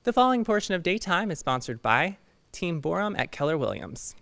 The following portion of Daytime is sponsored by Team Borham at Keller Williams.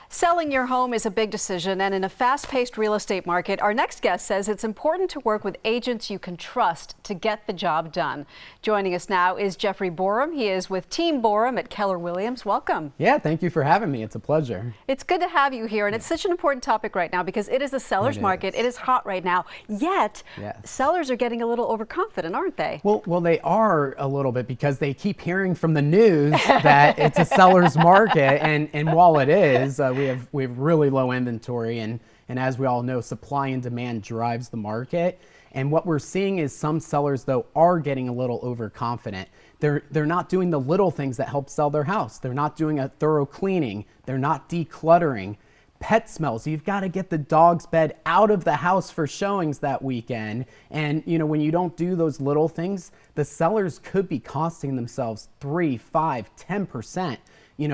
Selling your home is a big decision, and in a fast-paced real estate market, our next guest says it's important to work with agents you can trust to get the job done. Joining us now is Jeffrey Borham. He is with Team Borham at Keller Williams. Welcome. Yeah, thank you for having me. It's a pleasure. It's good to have you here, and it's such an important topic right now because it is a seller's market. It is hot right now, yet sellers are getting a little overconfident, aren't they? Well, they are a little bit because they keep hearing from the news that it's a seller's market, and while it is, we have really low inventory, and as we all know, supply and demand drives the market. And what we're seeing is some sellers, though, are getting a little overconfident. They're not doing the little things that help sell their house. They're not doing a thorough cleaning. They're not decluttering. Pet smells. You've got to get the dog's bed out of the house for showings that weekend. And when you don't do those little things, the sellers could be costing themselves 3, 5, 10%.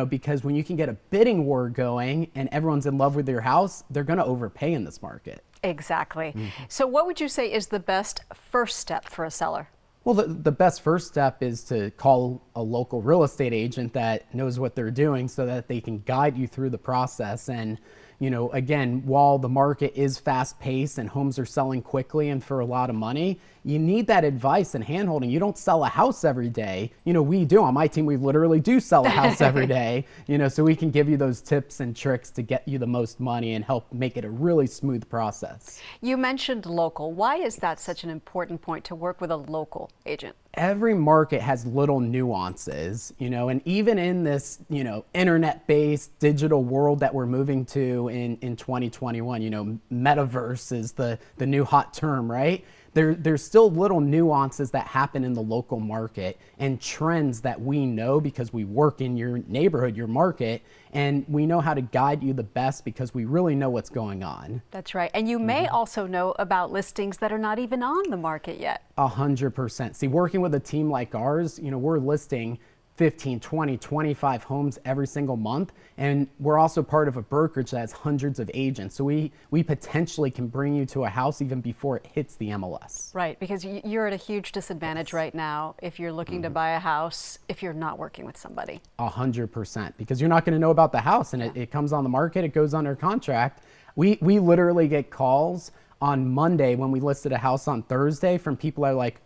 Because when you can get a bidding war going and everyone's in love with your house, they're going to overpay in this market. Exactly. So what would you say is the best first step for a seller? Well, the best first step is to call a local real estate agent that knows what they're doing so that they can guide you through the process. And again, while the market is fast paced and homes are selling quickly and for a lot of money, you need that advice and handholding. You don't sell a house every day. We do on my team. We literally do sell a house every day, so we can give you those tips and tricks to get you the most money and help make it a really smooth process. You mentioned local. Why is that such an important point to work with a local agent? Every market has little nuances, and even in this, internet-based digital world that we're moving to in 2021, metaverse is the new hot term, right? There's still little nuances that happen in the local market and trends that we know because we work in your neighborhood, your market, and we know how to guide you the best because we really know what's going on. That's right. And you may also know about listings that are not even on the market yet. 100%. See, working with a team like ours, we're listing 15, 20, 25 homes every single month. And we're also part of a brokerage that has hundreds of agents. So we potentially can bring you to a house even before it hits the MLS. Right, because you're at a huge disadvantage right now if you're looking to buy a house, if you're not working with somebody. 100%, because you're not going to know about the house, and it comes on the market, it goes under contract. We literally get calls on Monday when we listed a house on Thursday from people that are like,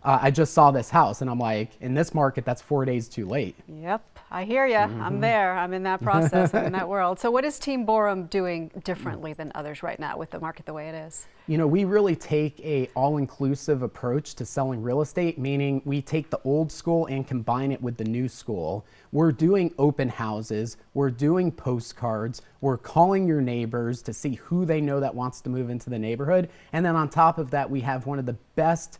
I just saw this house. And I'm like, in this market, that's 4 days too late. Yep, I hear you. I'm there. I'm in that process. I'm in that world. So what is Team Borham doing differently than others right now with the market the way it is? We really take a all-inclusive approach to selling real estate, meaning we take the old school and combine it with the new school. We're doing open houses. We're doing postcards. We're calling your neighbors to see who they know that wants to move into the neighborhood. And then on top of that, we have one of the best,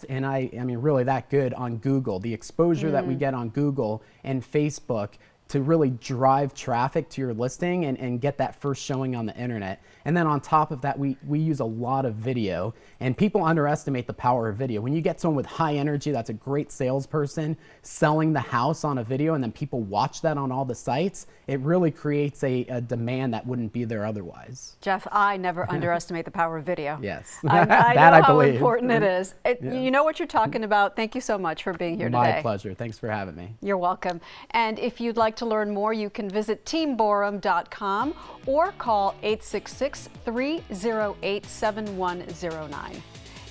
and I mean really that good on Google. The exposure that we get on Google and Facebook to really drive traffic to your listing and get that first showing on the internet. And then on top of that, we use a lot of video, and people underestimate the power of video. When you get someone with high energy, that's a great salesperson, selling the house on a video, and then people watch that on all the sites, it really creates a demand that wouldn't be there otherwise. Jeff, I never underestimate the power of video. Yes, I that know I how believe. important it is. You know what you're talking about. Thank you so much for being here today. My pleasure. Thanks for having me. You're welcome. And if you'd like to learn more, you can visit teamborham.com or call 866-308-7109.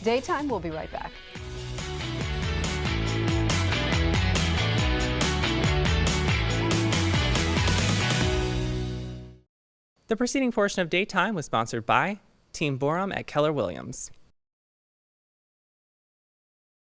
Daytime, we'll be right back. The preceding portion of Daytime was sponsored by Team Borham at Keller Williams.